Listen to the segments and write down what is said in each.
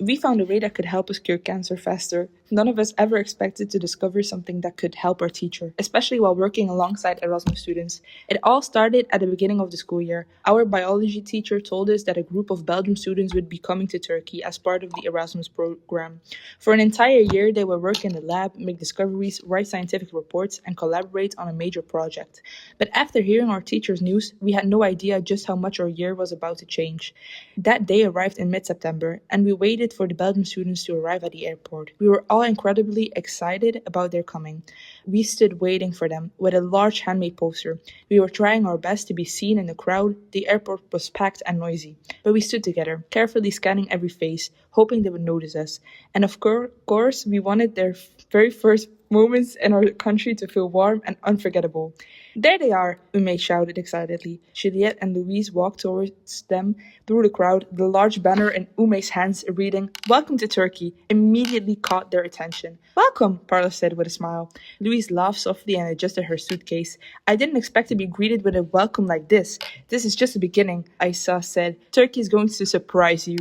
We found a way that could help us cure cancer faster. None of us ever expected to discover something that could help our teacher, especially while working alongside Erasmus students. It all started at the beginning of the school year. Our biology teacher told us that a group of Belgian students would be coming to Turkey as part of the Erasmus program. For an entire year, they would work in the lab, make discoveries, write scientific reports, and collaborate on a major project. But after hearing our teacher's news, we had no idea just how much our year was about to change. That day arrived in mid September, and we waited for the Belgian students to arrive at the airport. We were all incredibly excited about their coming. We stood waiting for them with a large handmade poster. We were trying our best to be seen in the crowd. The airport was packed and noisy, but we stood together, carefully scanning every face, hoping they would notice us. And of course, we wanted their very first moments in our country to feel warm and unforgettable. There they are, Ume shouted excitedly. Juliette and Louise walked towards them through the crowd, the large banner in Ume's hands reading, "Welcome to Turkey," immediately caught their attention. "Welcome," Parla said with a smile. Louise laughed softly and adjusted her suitcase. "I didn't expect to be greeted with a welcome like this. This is just the beginning," Isa said. "Turkey is going to surprise you."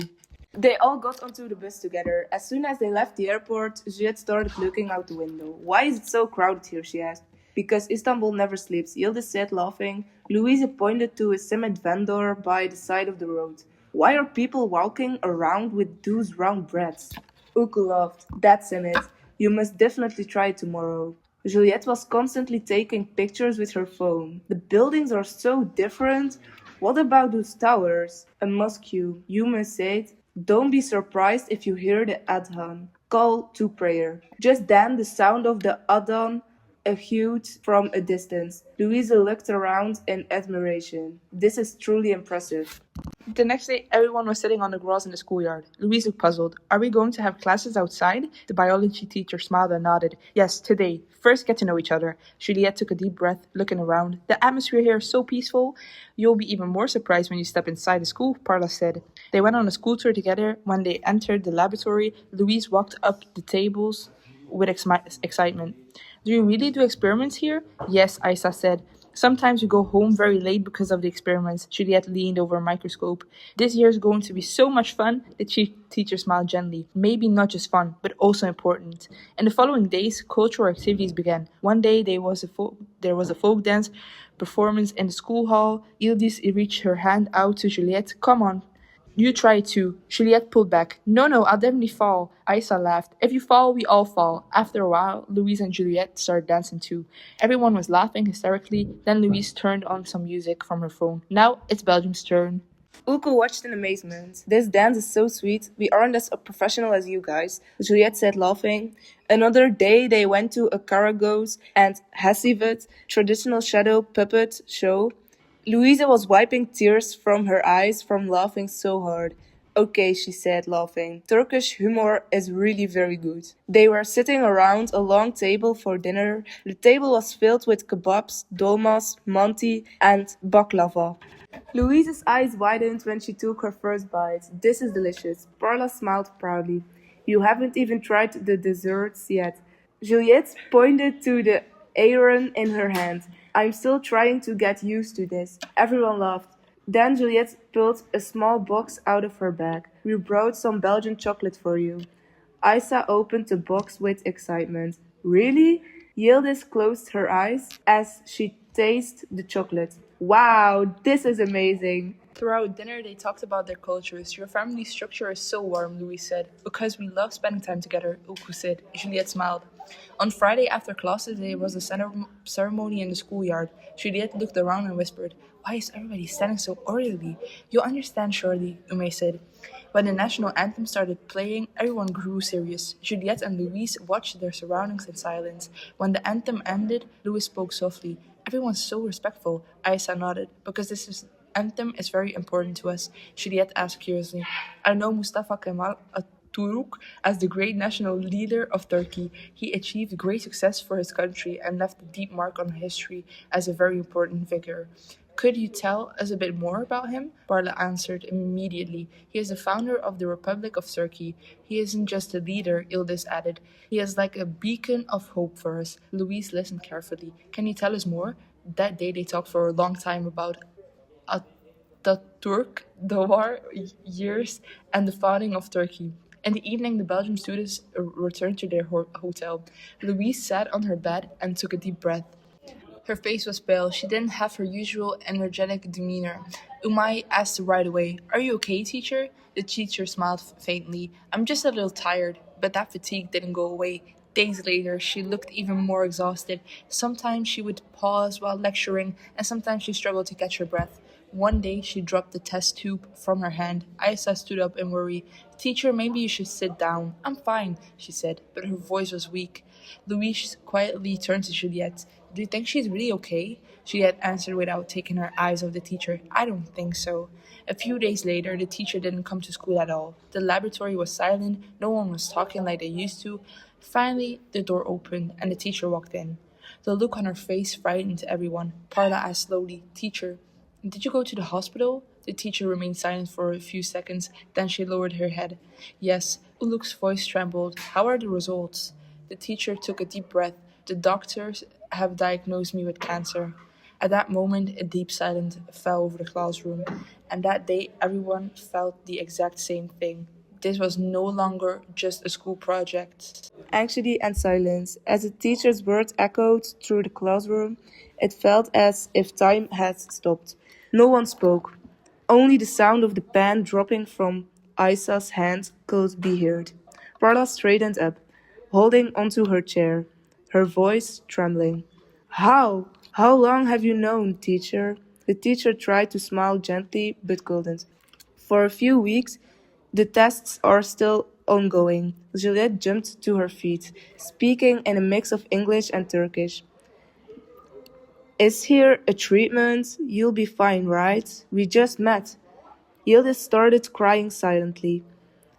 They all got onto the bus together. As soon as they left the airport, Juliette started looking out the window. "Why is it so crowded here?" she asked. "Because Istanbul never sleeps," Yildiz said, laughing. Louise pointed to a cement vendor by the side of the road. "Why are people walking around with those round breads?" Uku laughed. "That's it. You must definitely try it tomorrow." Juliette was constantly taking pictures with her phone. "The buildings are so different. What about those towers?" "A mosque," Yuma said. "Don't be surprised if you hear the adhan, call to prayer." Just then the sound of the adhan echoed from a distance. Louisa looked around in admiration. "This is truly impressive." The next day, everyone was sitting on the grass in the schoolyard. Louise looked puzzled. "Are we going to have classes outside?" The biology teacher smiled and nodded. "Yes, today. First, get to know each other." Juliette took a deep breath, looking around. "The atmosphere here is so peaceful. You'll be even more surprised when you step inside the school," Parla said. They went on a school tour together. When they entered the laboratory, Louise walked up the tables with excitement. "Do you really do experiments here?" "Yes," Isa said. "Sometimes we go home very late because of the experiments." Juliette leaned over a microscope. "This year is going to be so much fun." The chief teacher smiled gently. "Maybe not just fun, but also important." In the following days, cultural activities began. One day there was a folk dance performance in the school hall. Yildiz reached her hand out to Juliette. "Come on, you try it too." Juliette pulled back. "No, no, I'll definitely fall." Isa laughed. "If you fall, we all fall." After a while, Louise and Juliette started dancing too. Everyone was laughing hysterically. Then Louise turned on some music from her phone. "Now it's Belgium's turn." Uko watched in amazement. "This dance is so sweet. We aren't as professional as you guys," Juliette said, laughing. Another day, they went to a Karagos and Hasivet traditional shadow puppet show. Louisa was wiping tears from her eyes from laughing so hard. "Okay," she said, laughing. "Turkish humor is really very good." They were sitting around a long table for dinner. The table was filled with kebabs, dolmas, manti, and baklava. Louise's eyes widened when she took her first bite. "This is delicious." Parla smiled proudly. "You haven't even tried the desserts yet." Juliette pointed to the ayran in her hand. "I'm still trying to get used to this." Everyone laughed. Then Juliette pulled a small box out of her bag. "We brought some Belgian chocolate for you." Isa opened the box with excitement. "Really?" Yildiz closed her eyes as she tasted the chocolate. "Wow, this is amazing." Throughout dinner, they talked about their cultures. "Your family structure is so warm," Louis said. "Because we love spending time together," Uku said. Juliette smiled. On Friday after classes, there was a ceremony in the schoolyard. Juliette looked around and whispered, "Why is everybody standing so orderly?" "You'll understand shortly," Ume said. When the national anthem started playing, everyone grew serious. Juliette and Louise watched their surroundings in silence. When the anthem ended, Louis spoke softly. "Everyone's so respectful," Aisa nodded, "because anthem is very important to us." Juliette asked curiously, "I know Mustafa Kemal Atatürk as the great national leader of Turkey. He achieved great success for his country and left a deep mark on history as a very important figure. Could you tell us a bit more about him?" Barla answered immediately. "He is the founder of the Republic of Turkey. He isn't just a leader," Yildiz added. "He is like a beacon of hope for us." Louise listened carefully. "Can you tell us more?" That day they talked for a long time about Ataturk, the war years, and the founding of Turkey. In the evening, the Belgian students returned to their hotel. Louise sat on her bed and took a deep breath. Her face was pale. She didn't have her usual energetic demeanor. Umay asked right away, "Are you okay, teacher?" The teacher smiled faintly. "I'm just a little tired," but that fatigue didn't go away. Days later, she looked even more exhausted. Sometimes she would pause while lecturing, and sometimes she struggled to catch her breath. One day, she dropped the test tube from her hand. Isa stood up in worry. "Teacher, maybe you should sit down." "I'm fine," she said, but her voice was weak. Louise quietly turned to Juliet. "Do you think she's really okay?" Juliet answered without taking her eyes off the teacher. "I don't think so." A few days later, the teacher didn't come to school at all. The laboratory was silent, no one was talking like they used to. Finally, the door opened and the teacher walked in. The look on her face frightened everyone. Parla asked slowly, "Teacher, did you go to the hospital?" The teacher remained silent for a few seconds, then she lowered her head. "Yes." Uluk's voice trembled. "How are the results?" The teacher took a deep breath. "The doctors have diagnosed me with cancer." At that moment, a deep silence fell over the classroom, and that day everyone felt the exact same thing. This was no longer just a school project. Anxiety and silence. As the teacher's words echoed through the classroom, it felt as if time had stopped. No one spoke. Only the sound of the pen dropping from Isa's hand could be heard. Parla straightened up, holding onto her chair, her voice trembling. "How? How long have you known, teacher?" The teacher tried to smile gently but couldn't. "For a few weeks, the tests are still ongoing." Juliet jumped to her feet, speaking in a mix of English and Turkish. "Is here a treatment? You'll be fine, right? We just met." Yildiz started crying silently.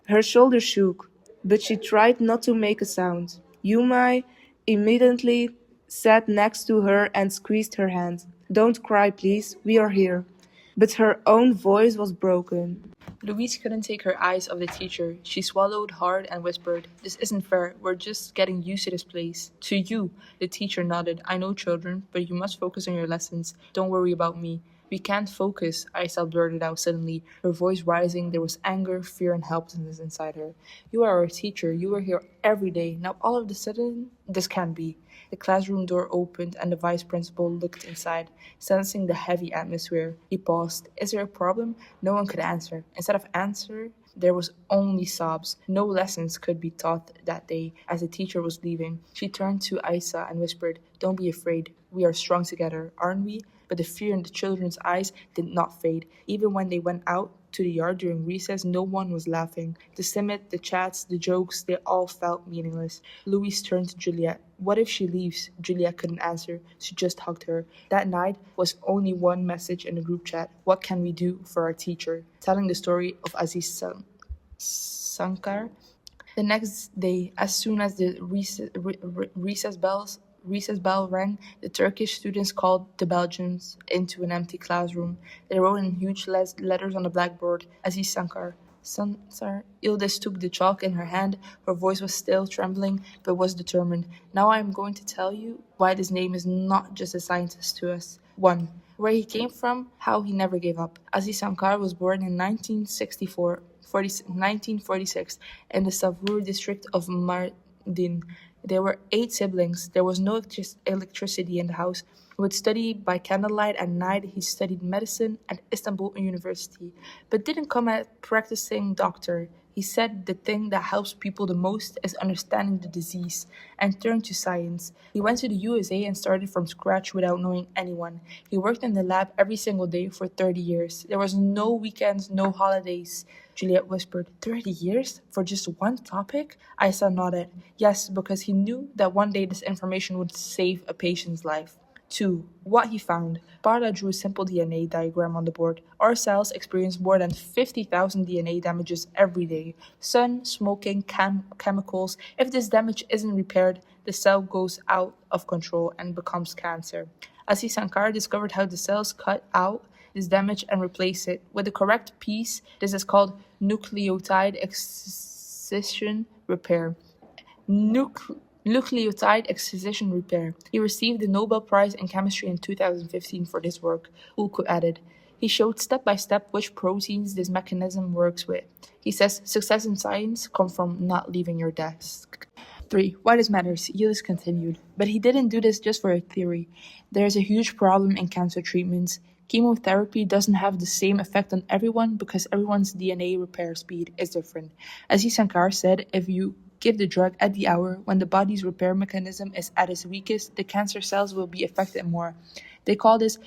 Her shoulders shook, but she tried not to make a sound. Yumai immediately sat next to her and squeezed her hand. "Don't cry, please. We are here." But her own voice was broken. Louise couldn't take her eyes off the teacher. She swallowed hard and whispered, "This isn't fair. We're just getting used to this place." "To you," the teacher nodded. "I know, children, but you must focus on your lessons. Don't worry about me." "We can't focus," Aisha blurted out suddenly, her voice rising. There was anger, fear, and helplessness inside her. "You are our teacher. You were here every day. Now all of a sudden, this can't be." The classroom door opened and the vice principal looked inside, sensing the heavy atmosphere. He paused. "Is there a problem?" No one could answer. Instead of answer, there was only sobs. No lessons could be taught that day. As the teacher was leaving, she turned to Isa and whispered, "Don't be afraid. We are strong together, aren't we?" But the fear in the children's eyes did not fade. Even when they went out to the yard during recess, no one was laughing. The simit, the chats, the jokes, they all felt meaningless. Louise turned to Juliet. "What if she leaves?" Juliet couldn't answer. She just hugged her. That night was only one message in the group chat. "What can we do for our teacher?" Telling the story of Aziz Sankar. The next day, as soon as the recess bell rang, the Turkish students called the Belgians into an empty classroom. They wrote in huge letters on the blackboard, "Aziz Sankar." Sansar. Ildes took the chalk in her hand. Her voice was still trembling, but was determined. "Now I am going to tell you why this name is not just a scientist to us. 1. Where he came from, how he never gave up. Aziz Sankar was born in 1946 in the Savour district of Mardin. There were 8 siblings. There was no electricity in the house. He would study by candlelight. At night, he studied medicine at Istanbul University, but didn't come a practicing doctor. He said the thing that helps people the most is understanding the disease, and turned to science. He went to the USA and started from scratch without knowing anyone. He worked in the lab every single day for 30 years. There was no weekends, no holidays. Juliet whispered, 30 years? For just one topic? Isa nodded. Yes, because he knew that one day this information would save a patient's life. 2. What he found. Parla drew a simple DNA diagram on the board. Our cells experience more than 50,000 DNA damages every day. Sun, smoking, chemicals. If this damage isn't repaired, the cell goes out of control and becomes cancer. Aziz Sankar discovered how the cells cut out this damage and replace it with the correct piece. This is called nucleotide excision repair. Nucleotide excision repair. He received the Nobel Prize in Chemistry in 2015 for this work. Ulku added. He showed step by step which proteins this mechanism works with. He says success in science comes from not leaving your desk. 3. Why this matters, Euless continued. But he didn't do this just for a theory. There's a huge problem in cancer treatments. Chemotherapy doesn't have the same effect on everyone because everyone's DNA repair speed is different. As Sankar said, if you give the drug at the hour when the body's repair mechanism is at its weakest, the cancer cells will be affected more. They call this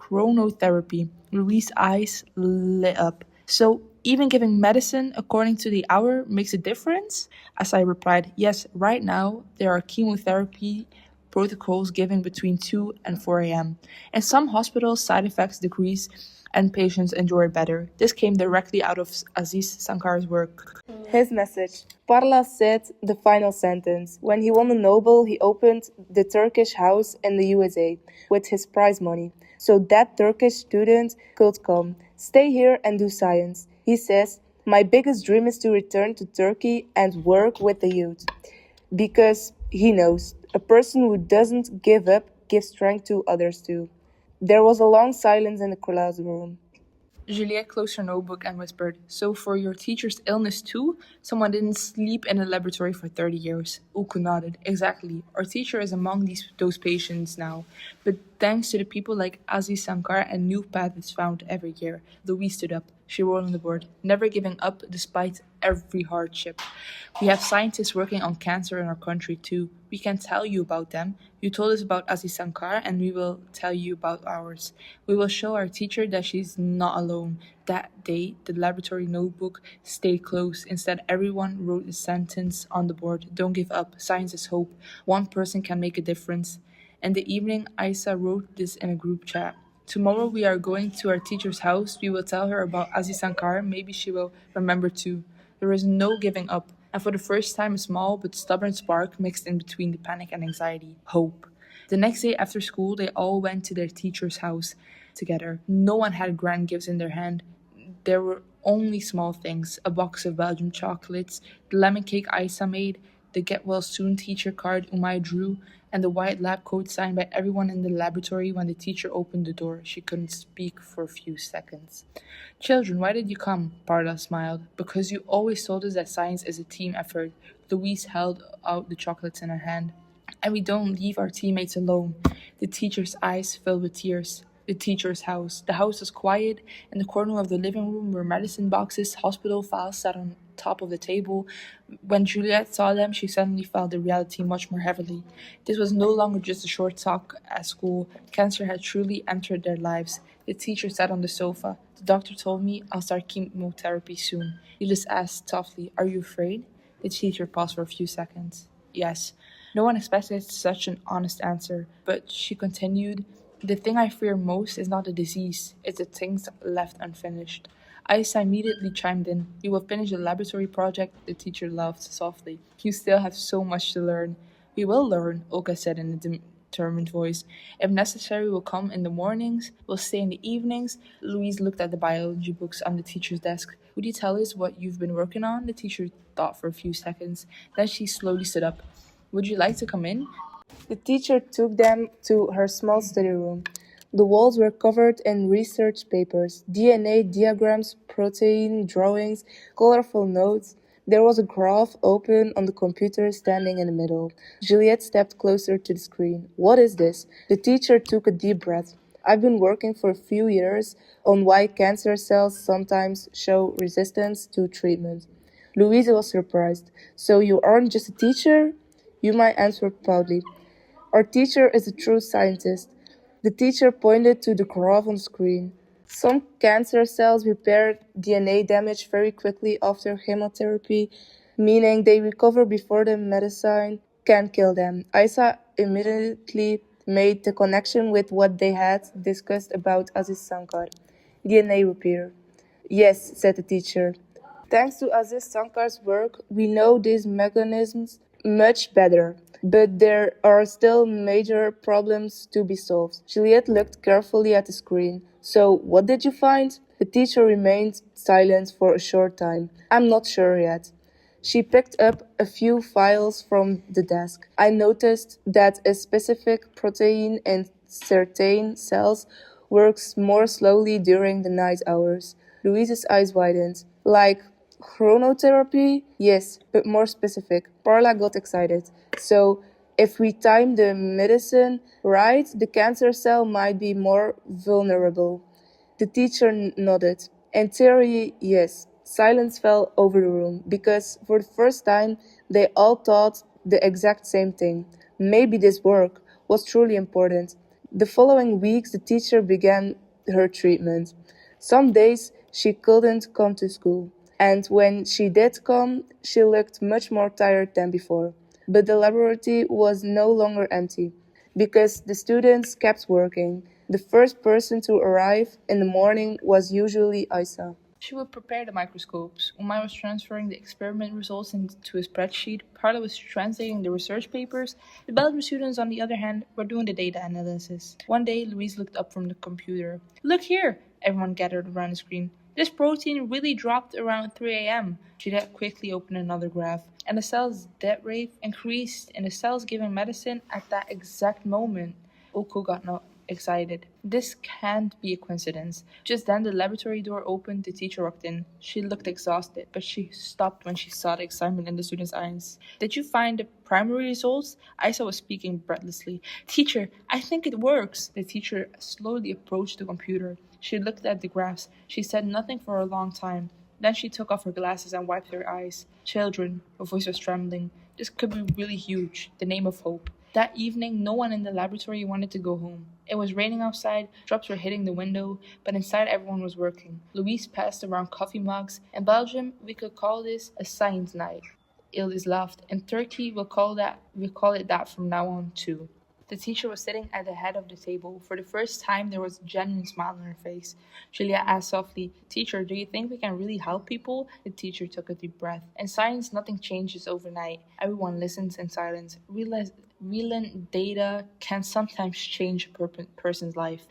chronotherapy. Louise's eyes lit up. So, even giving medicine according to the hour makes a difference? As I replied, yes, right now there are chemotherapy protocols given between 2 and 4 a.m. In some hospitals, side effects decrease and patients endure better. This came directly out of Aziz Sankar's work. His message. Parla said the final sentence. When he won the Nobel, he opened the Turkish house in the USA with his prize money. So that Turkish student could come, stay here and do science. He says, my biggest dream is to return to Turkey and work with the youth. Because he knows, a person who doesn't give up gives strength to others too. There was a long silence in the classroom. Juliette closed her notebook and whispered, so for your teacher's illness too? Someone didn't sleep in a laboratory for 30 years. Uku nodded. Exactly. Our teacher is among those patients now. But thanks to the people like Aziz Sankar, a new path is found every year. Louise stood up. She wrote on the board, never giving up despite every hardship. We have scientists working on cancer in our country too. We can tell you about them. You told us about Aziz Sankar and we will tell you about ours. We will show our teacher that she's not alone. That day, the laboratory notebook stayed closed. Instead, everyone wrote a sentence on the board. Don't give up. Science is hope. One person can make a difference. In the evening, Isa wrote this in a group chat. Tomorrow we are going to our teacher's house. We will tell her about Aziz Sankar. Maybe she will remember too. There is no giving up. And for the first time, a small but stubborn spark mixed in between the panic and anxiety. Hope. The next day after school, they all went to their teacher's house together. No one had grand gifts in their hand. There were only small things, a box of Belgian chocolates, the lemon cake Isa made, the get well soon teacher card Umay drew, and the white lab coat signed by everyone in the laboratory. When the teacher opened the door, she couldn't speak for a few seconds. Children, why did you come? Parla smiled. Because you always told us that science is a team effort. Louise held out the chocolates in her hand. And we don't leave our teammates alone. The teacher's eyes filled with tears. The teacher's house. The house was quiet. In the corner of the living room were medicine boxes, hospital files sat on top of the table. When Juliette saw them, she suddenly felt the reality much more heavily. This was no longer just a short talk at school. Cancer had truly entered their lives. The teacher sat on the sofa. The doctor told me I'll start chemotherapy soon. Eunice asked softly, are you afraid? The teacher paused for a few seconds. Yes. No one expected such an honest answer, but she continued, the thing I fear most is not the disease, it's the things left unfinished. Isa immediately chimed in. You will finish the laboratory project, the teacher laughed softly. You still have so much to learn. We will learn, Olga said in a determined voice. If necessary, we'll come in the mornings, we'll stay in the evenings. Louise looked at the biology books on the teacher's desk. Would you tell us what you've been working on? The teacher thought for a few seconds. Then she slowly stood up. Would you like to come in? The teacher took them to her small study room. The walls were covered in research papers, DNA diagrams, protein drawings, colorful notes. There was a graph open on the computer standing in the middle. Juliette stepped closer to the screen. What is this? The teacher took a deep breath. I've been working for a few years on why cancer cells sometimes show resistance to treatment. Louise was surprised. So you aren't just a teacher? You might answer proudly. Our teacher is a true scientist. The teacher pointed to the graph on the screen. Some cancer cells repair DNA damage very quickly after chemotherapy, meaning they recover before the medicine can kill them. Isa immediately made the connection with what they had discussed about Aziz Sankar. DNA repair. Yes, said the teacher. Thanks to Aziz Sankar's work, we know these mechanisms much better. But there are still major problems to be solved. Juliette looked carefully at the screen. So, what did you find? The teacher remained silent for a short time. I'm not sure yet. She picked up a few files from the desk. I noticed that a specific protein in certain cells works more slowly during the night hours. Louise's eyes widened. Like chronotherapy? Yes, but more specific. Parla got excited. So, if we time the medicine right, the cancer cell might be more vulnerable. The teacher nodded. In theory, yes. Silence fell over the room because for the first time they all thought the exact same thing. Maybe this work was truly important. The following weeks, the teacher began her treatment. Some days she couldn't come to school, and when she did come, she looked much more tired than before. But the laboratory was no longer empty because the students kept working. The first person to arrive in the morning was usually Isa. She would prepare the microscopes. Umay was transferring the experiment results into a spreadsheet. Parla was translating the research papers. The Belgian students, on the other hand, were doing the data analysis. One day, Louise looked up from the computer. Look here! Everyone gathered around the screen. This protein really dropped around 3 a.m. She then quickly opened another graph, and the cell's death rate increased in the cells given medicine at that exact moment. Oko got no excited. This can't be a coincidence. Just then the laboratory door opened, the teacher walked in. She looked exhausted, but she stopped when she saw the excitement in the students' eyes. Did you find the primary results? Isa was speaking breathlessly. Teacher, I think it works. The teacher slowly approached the computer. She looked at the graphs. She said nothing for a long time. Then she took off her glasses and wiped her eyes. Children, her voice was trembling. This could be really huge. The name of hope. That evening, no one in the laboratory wanted to go home. It was raining outside, drops were hitting the window, but inside everyone was working. Louise passed around coffee mugs. In Belgium, we could call this a science night. Yildiz laughed. In Turkey, we'll call it that from now on too. The teacher was sitting at the head of the table. For the first time, there was a genuine smile on her face. Julia asked softly, Teacher, do you think we can really help people? The teacher took a deep breath. In science, nothing changes overnight. Everyone listens in silence. Real data can sometimes change a person's life.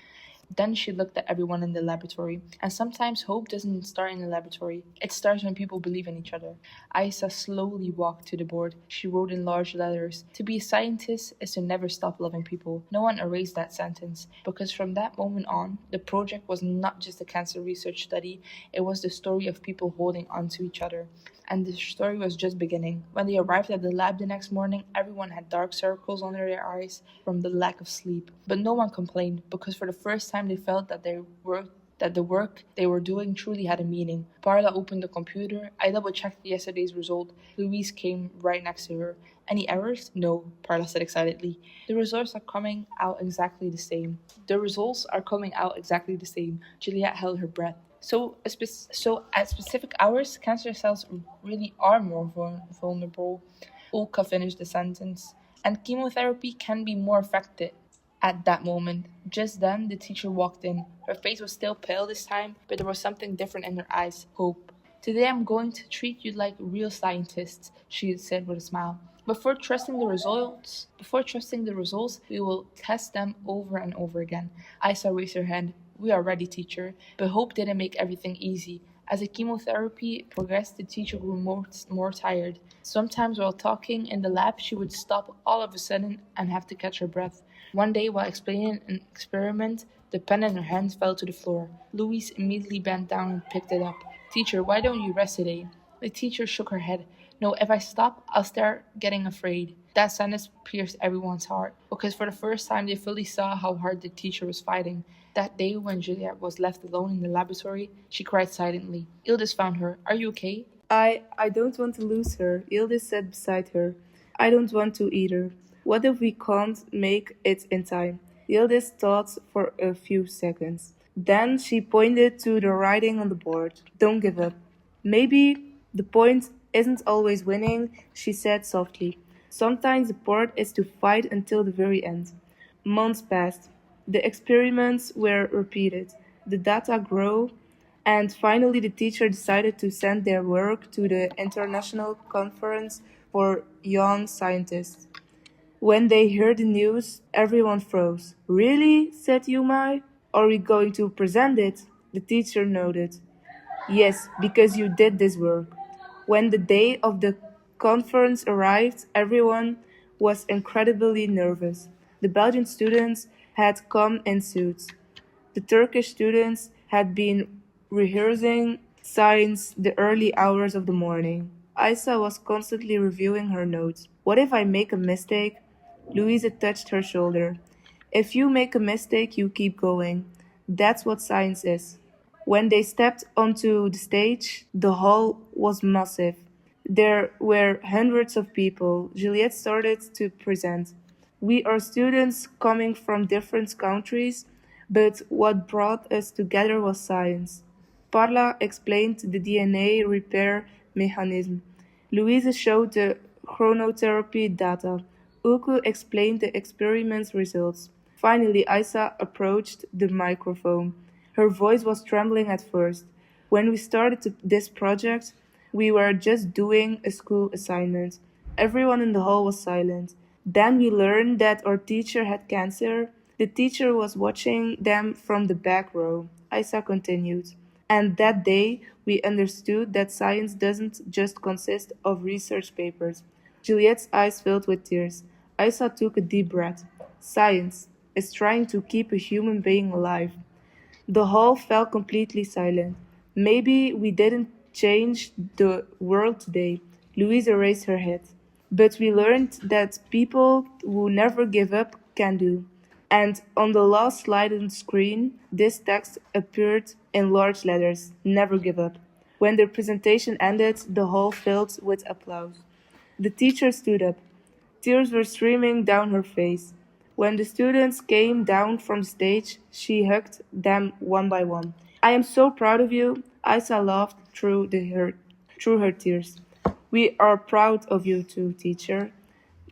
Then she looked at everyone in the laboratory. And sometimes hope doesn't start in the laboratory. It starts when people believe in each other. Isa slowly walked to the board. She wrote in large letters, To be a scientist is to never stop loving people. No one erased that sentence, because from that moment on, the project was not just a cancer research study, it was the story of people holding on to each other. And the story was just beginning. When they arrived at the lab the next morning, everyone had dark circles under their eyes from the lack of sleep. But no one complained, because for the first time they felt that the work they were doing truly had a meaning. Parla opened the computer. I double checked yesterday's result. Louise came right next to her. Any errors? No, Parla said excitedly. The results are coming out exactly the same. The results are coming out exactly the same. Juliet held her breath. So at specific hours, cancer cells really are more vulnerable. Ulka finished the sentence. And chemotherapy can be more effective at that moment. Just then, the teacher walked in. Her face was still pale this time, but there was something different in her eyes hope. Today I'm going to treat you like real scientists, she said with a smile. Before trusting the results, we will test them over and over again. Isa raised her hand. We are ready, teacher. But hope didn't make everything easy. As the chemotherapy progressed, the teacher grew more tired. Sometimes while talking in the lab, she would stop all of a sudden and have to catch her breath. One day, while explaining an experiment, the pen in her hand fell to the floor. Louise immediately bent down and picked it up. Teacher, why don't you rest today? The teacher shook her head. No, if I stop, I'll start getting afraid. That sentence pierced everyone's heart, because for the first time they fully saw how hard the teacher was fighting. That day when Juliet was left alone in the laboratory, she cried silently. Ildis found her. Are you okay? I don't want to lose her, Yildiz said beside her. I don't want to either. What if we can't make it in time? Yildiz thought for a few seconds. Then she pointed to the writing on the board. Don't give up. Maybe the point isn't always winning, she said softly. Sometimes the part is to fight until the very end. Months passed. The experiments were repeated. The data grew, and finally the teacher decided to send their work to the International Conference for Young Scientists. When they heard the news, everyone froze. Really? Said Yumai. Are we going to present it? The teacher nodded. Yes, because you did this work. When the day of the conference arrived, everyone was incredibly nervous. The Belgian students had come in suits. The Turkish students had been rehearsing science the early hours of the morning. Isa was constantly reviewing her notes. What if I make a mistake? Louisa touched her shoulder. If you make a mistake, you keep going. That's what science is. When they stepped onto the stage, the hall was massive. There were hundreds of people. Juliet started to present. We are students coming from different countries, but what brought us together was science. Parla explained the DNA repair mechanism. Louise showed the chronotherapy data. Uku explained the experiment results. Finally, Isa approached the microphone. Her voice was trembling at first. When we started this project, we were just doing a school assignment. Everyone in the hall was silent. Then we learned that our teacher had cancer. The teacher was watching them from the back row. Isa continued. And that day, we understood that science doesn't just consist of research papers. Juliet's eyes filled with tears. Isa took a deep breath. Science is trying to keep a human being alive. The hall fell completely silent. Maybe we didn't change the world today. Louisa raised her head. But we learned that people who never give up can do. And on the last slide on the screen, this text appeared in large letters: Never give up. When the presentation ended, the hall filled with applause. The teacher stood up. Tears were streaming down her face. When the students came down from the stage, she hugged them one by one. I am so proud of you. Isa laughed through her tears. We are proud of you too, teacher.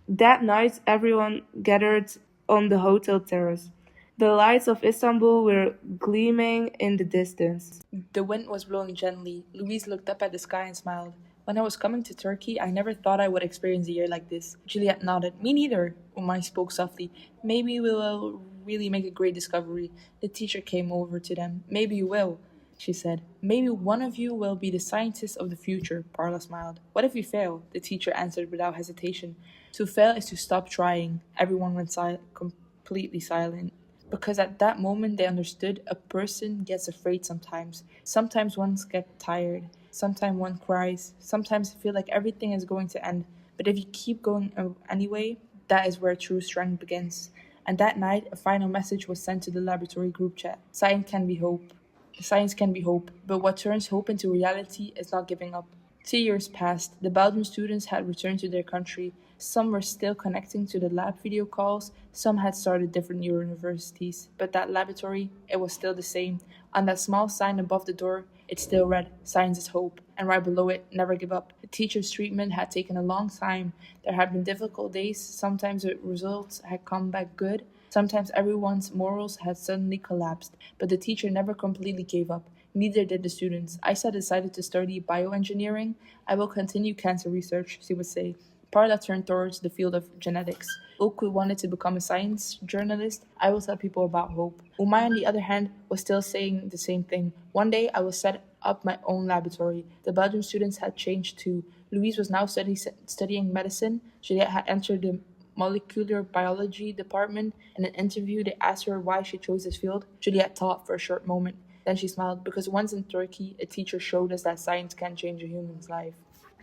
That night, everyone gathered on the hotel terrace. The lights of Istanbul were gleaming in the distance. The wind was blowing gently. Louise looked up at the sky and smiled. When I was coming to Turkey, I never thought I would experience a year like this. Juliet nodded. Me neither, Umay spoke softly. Maybe we will really make a great discovery. The teacher came over to them. Maybe you will, she said. Maybe one of you will be the scientist of the future, Parla smiled. What if we fail? The teacher answered without hesitation. To fail is to stop trying. Everyone went completely silent. Because at that moment they understood a person gets afraid sometimes. Sometimes one gets tired. Sometimes one cries. Sometimes you feel like everything is going to end. But if you keep going anyway, that is where true strength begins. And that night, a final message was sent to the laboratory group chat. Science can be hope, but what turns hope into reality is not giving up. 2 years passed. The Belgian students had returned to their country. Some were still connecting to the lab video calls, some had started different universities, but that laboratory, it was still the same. On that small sign above the door, it still read, Science is hope, and right below it, never give up. The teacher's treatment had taken a long time. There had been difficult days, sometimes the results had come back good, sometimes everyone's morals had suddenly collapsed, but the teacher never completely gave up. Neither did the students. Isa decided to study bioengineering. I will continue cancer research, she would say. Parla turned towards the field of genetics. Oku wanted to become a science journalist. I will tell people about hope. Umay, on the other hand, was still saying the same thing. One day, I will set up my own laboratory. The Belgian students had changed too. Louise was now studying medicine. Juliette had entered the molecular biology department. In an interview, they asked her why she chose this field. Juliette thought for a short moment. Then she smiled, because once in Turkey, a teacher showed us that science can change a human's life.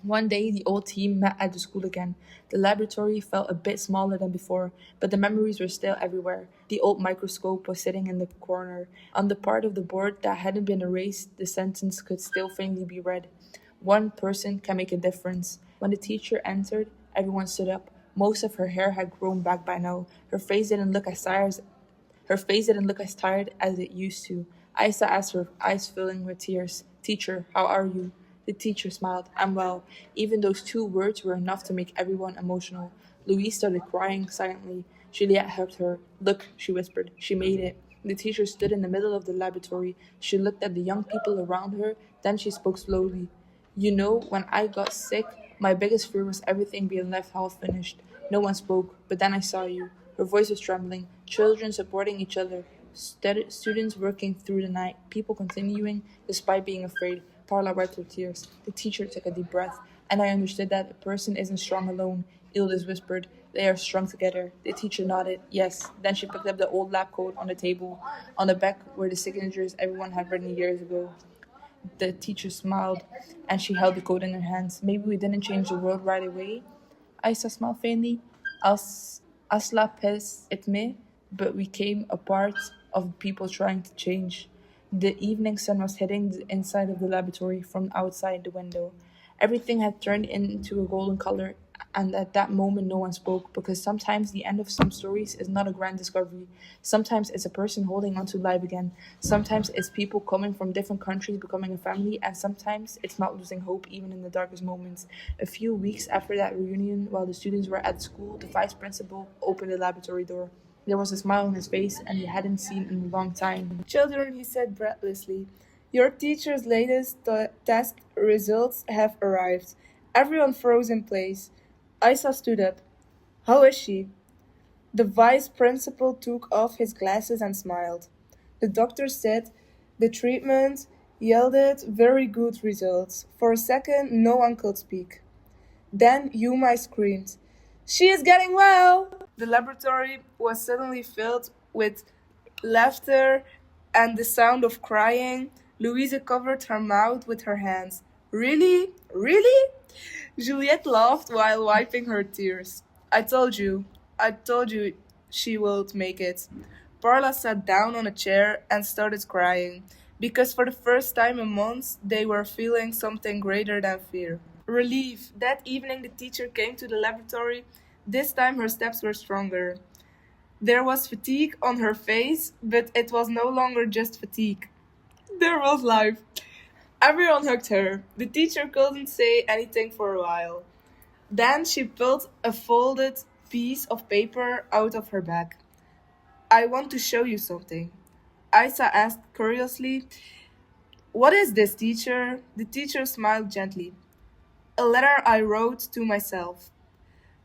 One day, the old team met at the school again. The laboratory felt a bit smaller than before, but the memories were still everywhere. The old microscope was sitting in the corner. On the part of the board that hadn't been erased, the sentence could still faintly be read. One person can make a difference. When the teacher entered, everyone stood up. Most of her hair had grown back by now. Her face didn't look as tired as it used to. Isa asked her, eyes filling with tears, Teacher, how are you? The teacher smiled. I'm well. Even those two words were enough to make everyone emotional. Louise started crying silently. Juliette helped her. Look, she whispered. She made it. The teacher stood in the middle of the laboratory. She looked at the young people around her. Then she spoke slowly. You know, when I got sick, my biggest fear was everything being left half finished. No one spoke, but then I saw you. Her voice was trembling. Children supporting each other. Students working through the night. People continuing despite being afraid. Parla wiped her tears. The teacher took a deep breath. And I understood that a person isn't strong alone. Ildes whispered, "They are strong together." The teacher nodded, yes. Then she picked up the old lab coat on the table. On the back were the signatures everyone had written years ago. The teacher smiled, and she held the coat in her hands. Maybe we didn't change the world right away. Aisa smiled faintly. Asla pes etme, but we came a part of people trying to change. The evening sun was hitting the inside of the laboratory from outside the window. Everything had turned into a golden color, and at that moment no one spoke, because sometimes the end of some stories is not a grand discovery. Sometimes it's a person holding on to life again. Sometimes it's people coming from different countries becoming a family, and sometimes it's not losing hope even in the darkest moments. A few weeks after that reunion, while the students were at school, the vice principal opened the laboratory door. There was a smile on his face, and he hadn't seen in a long time. Children, he said breathlessly, your teacher's latest test results have arrived. Everyone froze in place. Isa stood up. How is she? The vice principal took off his glasses and smiled. The doctor said the treatment yielded very good results. For a second, no one could speak. Then Yuma screamed, she is getting well! The laboratory was suddenly filled with laughter and the sound of crying. Louisa covered her mouth with her hands. Really? Really? Juliet laughed while wiping her tears. I told you she would make it. Parla sat down on a chair and started crying, because for the first time in months they were feeling something greater than fear. Relief. That evening the teacher came to the laboratory. This time her steps were stronger. There was fatigue on her face, but it was no longer just fatigue. There was life. Everyone hugged her. The teacher couldn't say anything for a while. Then she pulled a folded piece of paper out of her bag. I want to show you something. Isa asked curiously. What is this, teacher? The teacher smiled gently. A letter I wrote to myself.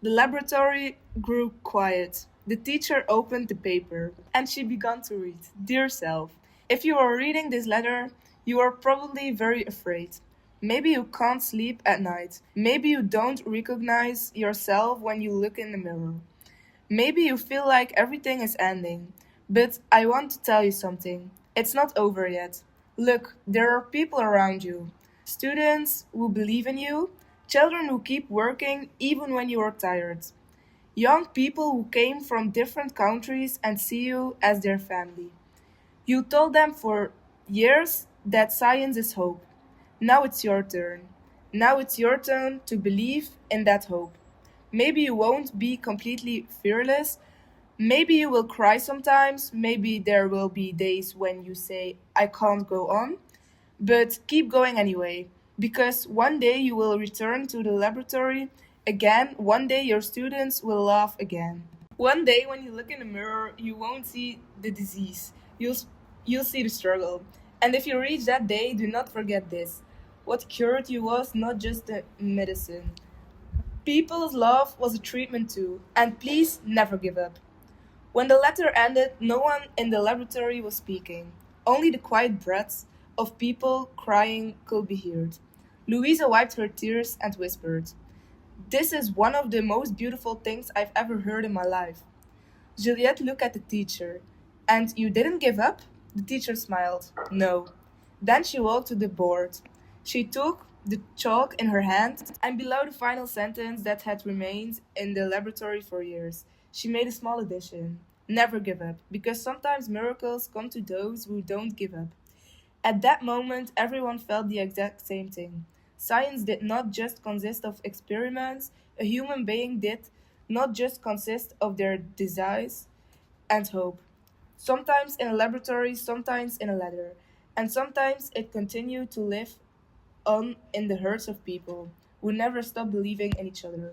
The laboratory grew quiet. The teacher opened the paper, and she began to read. Dear self, if you are reading this letter, you are probably very afraid. Maybe you can't sleep at night. Maybe you don't recognize yourself when you look in the mirror. Maybe you feel like everything is ending. But I want to tell you something. It's not over yet. Look, there are people around you. Students who believe in you, children who keep working even when you are tired. Young people who came from different countries and see you as their family. You told them for years that science is hope. Now it's your turn. Now it's your turn to believe in that hope. Maybe you won't be completely fearless. Maybe you will cry sometimes. Maybe there will be days when you say, I can't go on. But keep going anyway, because one day you will return to the laboratory again. One day your students will laugh again. One day when you look in the mirror, you won't see the disease. You'll see the struggle. And if you reach that day, do not forget this. What cured you was not just the medicine. People's love was a treatment too. And please never give up. When the letter ended, no one in the laboratory was speaking. Only the quiet breaths of people crying could be heard. Louisa wiped her tears and whispered, this is one of the most beautiful things I've ever heard in my life. Juliet looked at the teacher. And you didn't give up? The teacher smiled. No. Then she walked to the board. She took the chalk in her hand, and below the final sentence that had remained in the laboratory for years, she made a small addition. Never give up, because sometimes miracles come to those who don't give up. At that moment, everyone felt the exact same thing. Science did not just consist of experiments, a human being did not just consist of their desires and hope. Sometimes in a laboratory, sometimes in a letter, and sometimes it continued to live on in the hearts of people who never stopped believing in each other.